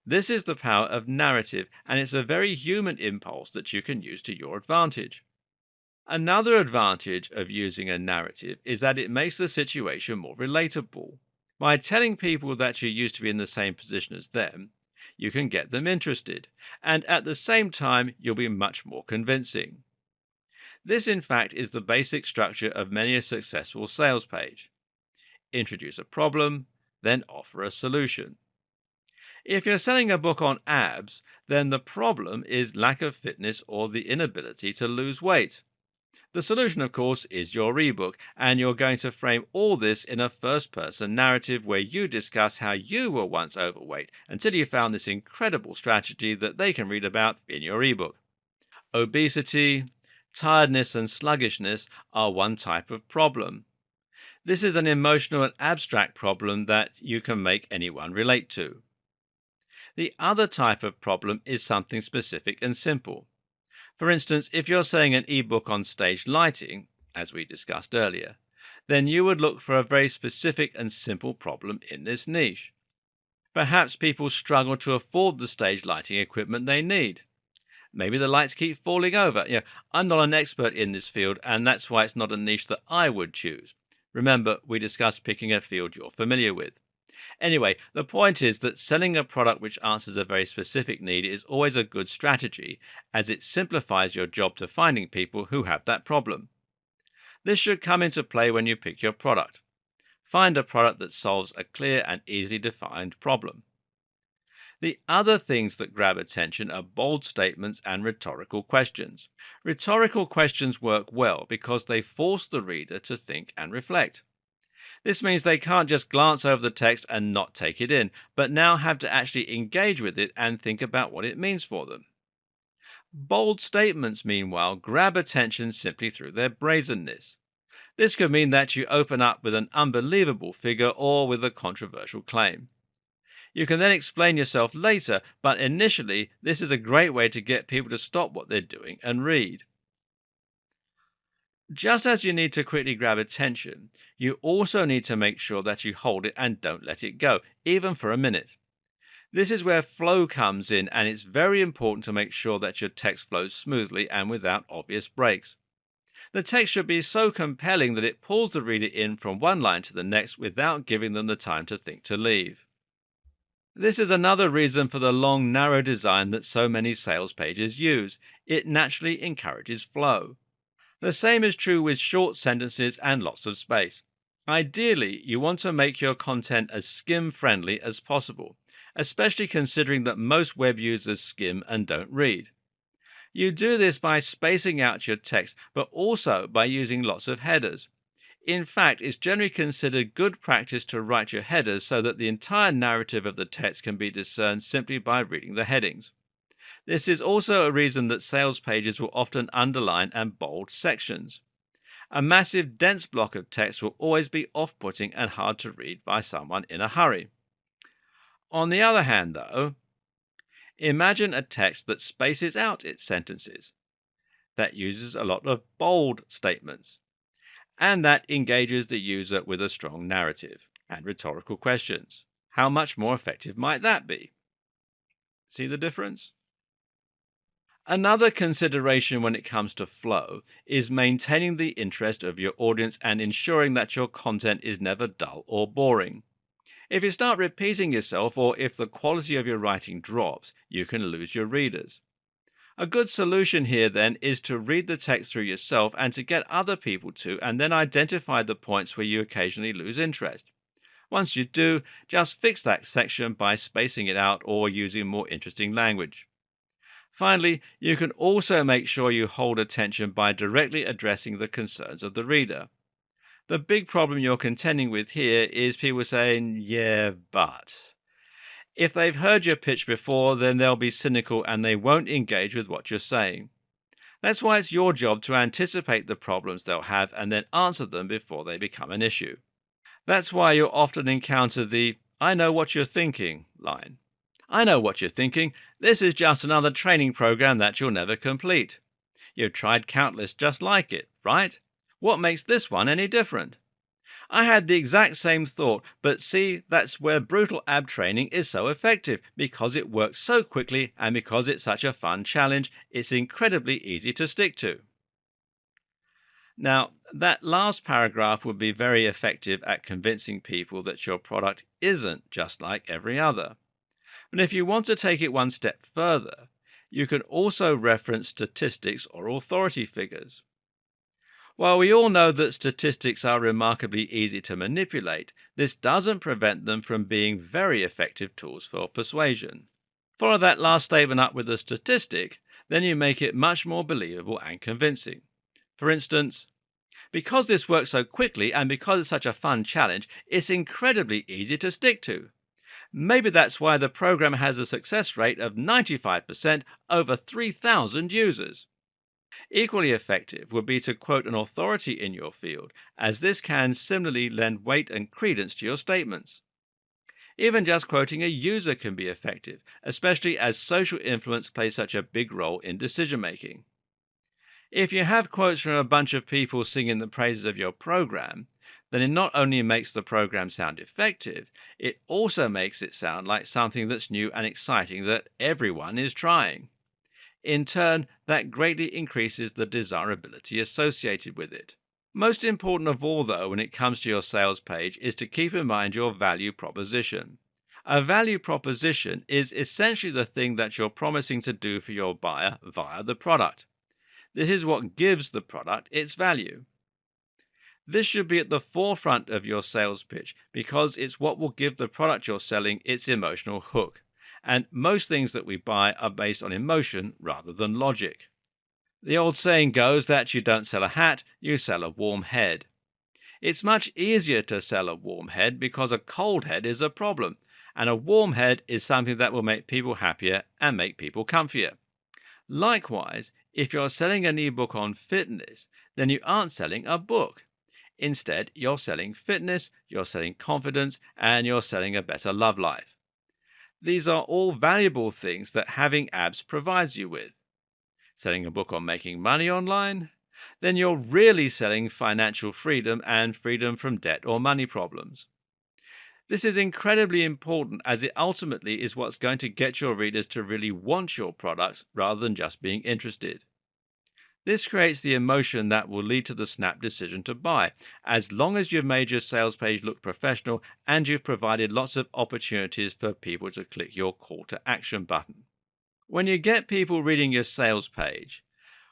This is the power of narrative, and it's a very human impulse that you can use to your advantage. Another advantage of using a narrative is that it makes the situation more relatable. By telling people that you used to be in the same position as them, you can get them interested, and at the same time, you'll be much more convincing. This, in fact, is the basic structure of many a successful sales page. Introduce a problem, then offer a solution. If you're selling a book on abs, then the problem is lack of fitness or the inability to lose weight. The solution, of course, is your ebook, and you're going to frame all this in a first person narrative where you discuss how you were once overweight until you found this incredible strategy that they can read about in your ebook. Obesity, tiredness, and sluggishness are one type of problem. This is an emotional and abstract problem that you can make anyone relate to. The other type of problem is something specific and simple. For instance, if you're saying an ebook on stage lighting, as we discussed earlier, then you would look for a very specific and simple problem in this niche. Perhaps people struggle to afford the stage lighting equipment they need. Maybe the lights keep falling over. I'm not an expert in this field, and that's why it's not a niche that I would choose. Remember, we discussed picking a field you're familiar with. Anyway, the point is that selling a product which answers a very specific need is always a good strategy, as it simplifies your job to finding people who have that problem. This should come into play when you pick your product. Find a product that solves a clear and easily defined problem. The other things that grab attention are bold statements and rhetorical questions. Rhetorical questions work well because they force the reader to think and reflect. This means they can't just glance over the text and not take it in, but now have to actually engage with it and think about what it means for them. Bold statements, meanwhile, grab attention simply through their brazenness. This could mean that you open up with an unbelievable figure or with a controversial claim. You can then explain yourself later, but initially, this is a great way to get people to stop what they're doing and read. Just as you need to quickly grab attention, you also need to make sure that you hold it and don't let it go, even for a minute. This is where flow comes in, and it's very important to make sure that your text flows smoothly and without obvious breaks. The text should be so compelling that it pulls the reader in from one line to the next without giving them the time to think to leave. This is another reason for the long, narrow design that so many sales pages use. It naturally encourages flow. The same is true with short sentences and lots of space. Ideally, you want to make your content as skim-friendly as possible, especially considering that most web users skim and don't read. You do this by spacing out your text, but also by using lots of headers. In fact, it's generally considered good practice to write your headers so that the entire narrative of the text can be discerned simply by reading the headings. This is also a reason that sales pages will often underline and bold sections. A massive, dense block of text will always be off-putting and hard to read by someone in a hurry. On the other hand, though, imagine a text that spaces out its sentences, that uses a lot of bold statements, and that engages the user with a strong narrative and rhetorical questions. How much more effective might that be? See the difference? Another consideration when it comes to flow is maintaining the interest of your audience and ensuring that your content is never dull or boring. If you start repeating yourself or if the quality of your writing drops, you can lose your readers. A good solution here then is to read the text through yourself and to get other people to, and then identify the points where you occasionally lose interest. Once you do, just fix that section by spacing it out or using more interesting language. Finally, you can also make sure you hold attention by directly addressing the concerns of the reader. The big problem you're contending with here is people saying, yeah, but. If they've heard your pitch before, then they'll be cynical and they won't engage with what you're saying. That's why it's your job to anticipate the problems they'll have and then answer them before they become an issue. That's why you'll often encounter the "I know what you're thinking" line. I know what you're thinking. This is just another training program that you'll never complete. You've tried countless just like it, right? What makes this one any different? I had the exact same thought, but see, that's where brutal ab training is so effective, because it works so quickly and because it's such a fun challenge, it's incredibly easy to stick to. Now, that last paragraph would be very effective at convincing people that your product isn't just like every other. But if you want to take it one step further, you can also reference statistics or authority figures. While we all know that statistics are remarkably easy to manipulate, this doesn't prevent them from being very effective tools for persuasion. Follow that last statement up with a statistic, then you make it much more believable and convincing. For instance, because this works so quickly and because it's such a fun challenge, it's incredibly easy to stick to. Maybe that's why the program has a success rate of 95% over 3,000 users. Equally effective would be to quote an authority in your field, as this can similarly lend weight and credence to your statements. Even just quoting a user can be effective, especially as social influence plays such a big role in decision making. If you have quotes from a bunch of people singing the praises of your program, then it not only makes the program sound effective, it also makes it sound like something that's new and exciting that everyone is trying. In turn, that greatly increases the desirability associated with it. Most important of all, though, when it comes to your sales page, is to keep in mind your value proposition. A value proposition is essentially the thing that you're promising to do for your buyer via the product. This is what gives the product its value. This should be at the forefront of your sales pitch because it's what will give the product you're selling its emotional hook. And most things that we buy are based on emotion rather than logic. The old saying goes that you don't sell a hat, you sell a warm head. It's much easier to sell a warm head because a cold head is a problem, and a warm head is something that will make people happier and make people comfier. Likewise, if you're selling an ebook on fitness, then you aren't selling a book. Instead, you're selling fitness, you're selling confidence, and you're selling a better love life. These are all valuable things that having apps provides you with. Selling a book on making money online? Then you're really selling financial freedom and freedom from debt or money problems. This is incredibly important as it ultimately is what's going to get your readers to really want your products rather than just being interested. This creates the emotion that will lead to the snap decision to buy, as long as you've made your sales page look professional and you've provided lots of opportunities for people to click your call to action button. When you get people reading your sales page,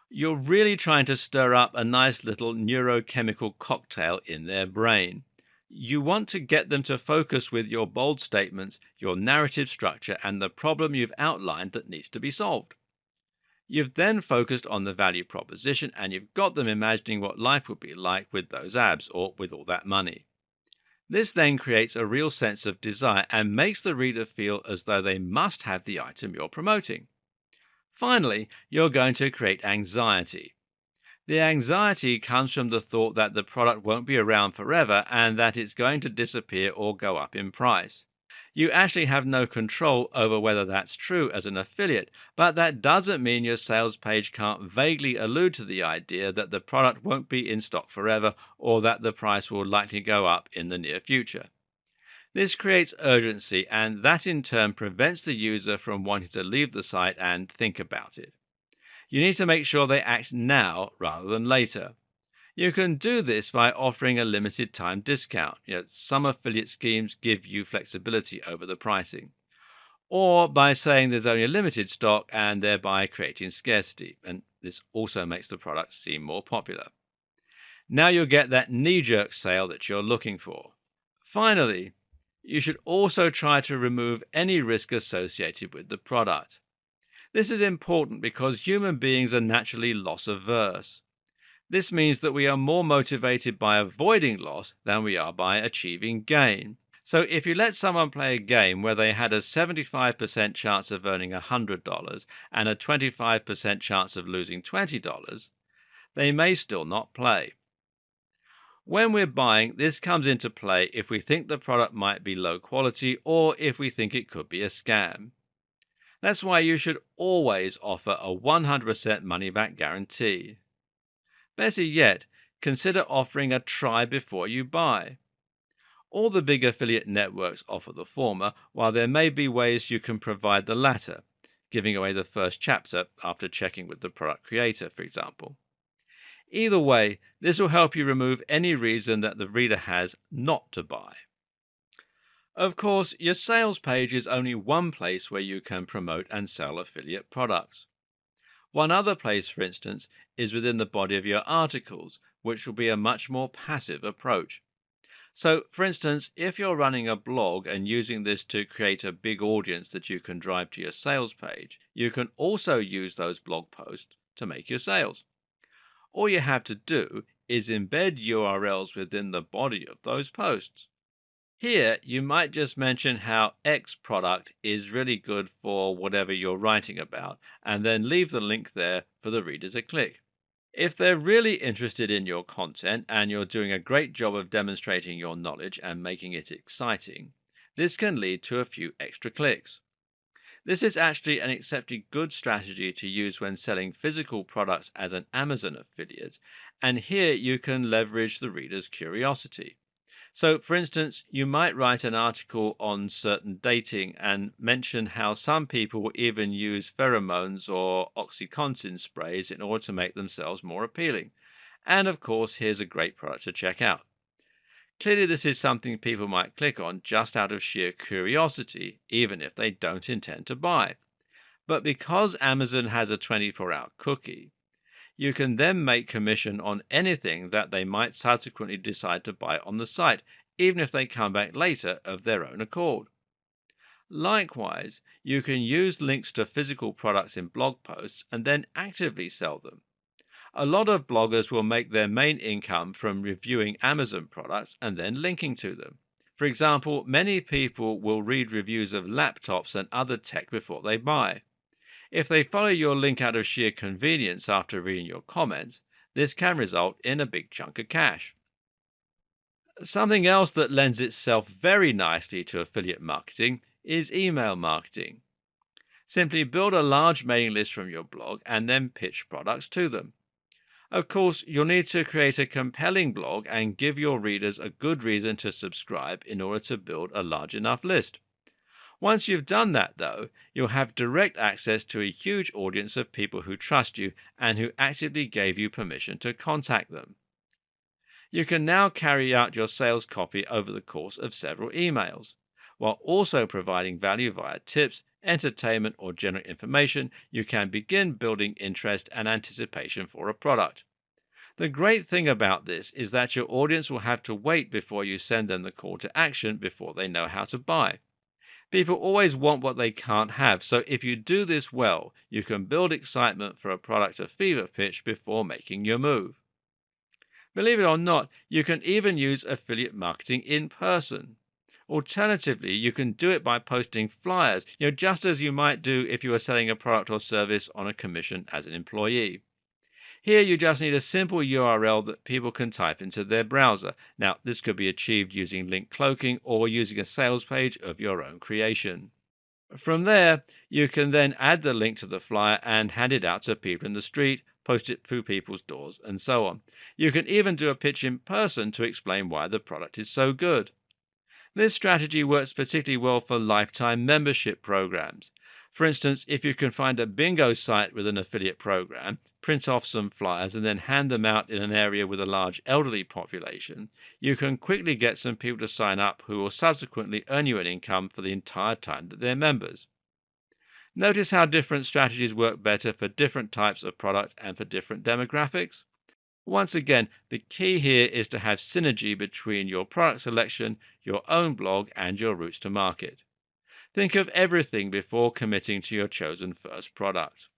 you're really trying to stir up a nice little neurochemical cocktail in their brain. You want to get them to focus with your bold statements, your narrative structure, and the problem you've outlined that needs to be solved. You've then focused on the value proposition and you've got them imagining what life would be like with those abs or with all that money. This then creates a real sense of desire and makes the reader feel as though they must have the item you're promoting. Finally, you're going to create anxiety. The anxiety comes from the thought that the product won't be around forever and that it's going to disappear or go up in price. You actually have no control over whether that's true as an affiliate, but that doesn't mean your sales page can't vaguely allude to the idea that the product won't be in stock forever or that the price will likely go up in the near future. This creates urgency, and that in turn prevents the user from wanting to leave the site and think about it. You need to make sure they act now rather than later. You can do this by offering a limited time discount. Some affiliate schemes give you flexibility over the pricing. Or by saying there's only a limited stock and thereby creating scarcity. And this also makes the product seem more popular. Now you'll get that knee-jerk sale that you're looking for. Finally, you should also try to remove any risk associated with the product. This is important because human beings are naturally loss averse. This means that we are more motivated by avoiding loss than we are by achieving gain. So if you let someone play a game where they had a 75% chance of earning $100 and a 25% chance of losing $20, they may still not play. When we're buying, this comes into play if we think the product might be low quality or if we think it could be a scam. That's why you should always offer a 100% money back guarantee. Better yet, consider offering a try before you buy. All the big affiliate networks offer the former, while there may be ways you can provide the latter, giving away the first chapter after checking with the product creator, for example. Either way, this will help you remove any reason that the reader has not to buy. Of course, your sales page is only one place where you can promote and sell affiliate products. One other place, for instance, is within the body of your articles, which will be a much more passive approach. So, for instance, if you're running a blog and using this to create a big audience that you can drive to your sales page, you can also use those blog posts to make your sales. All you have to do is embed URLs within the body of those posts. Here, you might just mention how X product is really good for whatever you're writing about, and then leave the link there for the reader to click. If they're really interested in your content and you're doing a great job of demonstrating your knowledge and making it exciting, this can lead to a few extra clicks. This is actually an exceptionally good strategy to use when selling physical products as an Amazon affiliate, and here you can leverage the reader's curiosity. So, for instance, you might write an article on certain dating and mention how some people will even use pheromones or Oxycontin sprays in order to make themselves more appealing. And of course, here's a great product to check out. Clearly, this is something people might click on just out of sheer curiosity, even if they don't intend to buy. But because Amazon has a 24-hour cookie, you can then make commission on anything that they might subsequently decide to buy on the site, even if they come back later of their own accord. Likewise, you can use links to physical products in blog posts and then actively sell them. A lot of bloggers will make their main income from reviewing Amazon products and then linking to them. For example, many people will read reviews of laptops and other tech before they buy. If they follow your link out of sheer convenience after reading your comments, this can result in a big chunk of cash. Something else that lends itself very nicely to affiliate marketing is email marketing. Simply build a large mailing list from your blog and then pitch products to them. Of course, you'll need to create a compelling blog and give your readers a good reason to subscribe in order to build a large enough list. Once you've done that, though, you'll have direct access to a huge audience of people who trust you and who actively gave you permission to contact them. You can now carry out your sales copy over the course of several emails. While also providing value via tips, entertainment, or general information, you can begin building interest and anticipation for a product. The great thing about this is that your audience will have to wait before you send them the call to action before they know how to buy. People always want what they can't have, so if you do this well, you can build excitement for a product to fever pitch before making your move. Believe it or not, you can even use affiliate marketing in person. Alternatively, you can do it by posting flyers, just as you might do if you were selling a product or service on a commission as an employee. Here you just need a simple URL that people can type into their browser. Now, this could be achieved using link cloaking or using a sales page of your own creation. From there, you can then add the link to the flyer and hand it out to people in the street, post it through people's doors, and so on. You can even do a pitch in person to explain why the product is so good. This strategy works particularly well for lifetime membership programs. For instance, if you can find a bingo site with an affiliate program, print off some flyers, and then hand them out in an area with a large elderly population, you can quickly get some people to sign up who will subsequently earn you an income for the entire time that they're members. Notice how different strategies work better for different types of product and for different demographics? Once again, the key here is to have synergy between your product selection, your own blog, and your routes to market. Think of everything before committing to your chosen first product.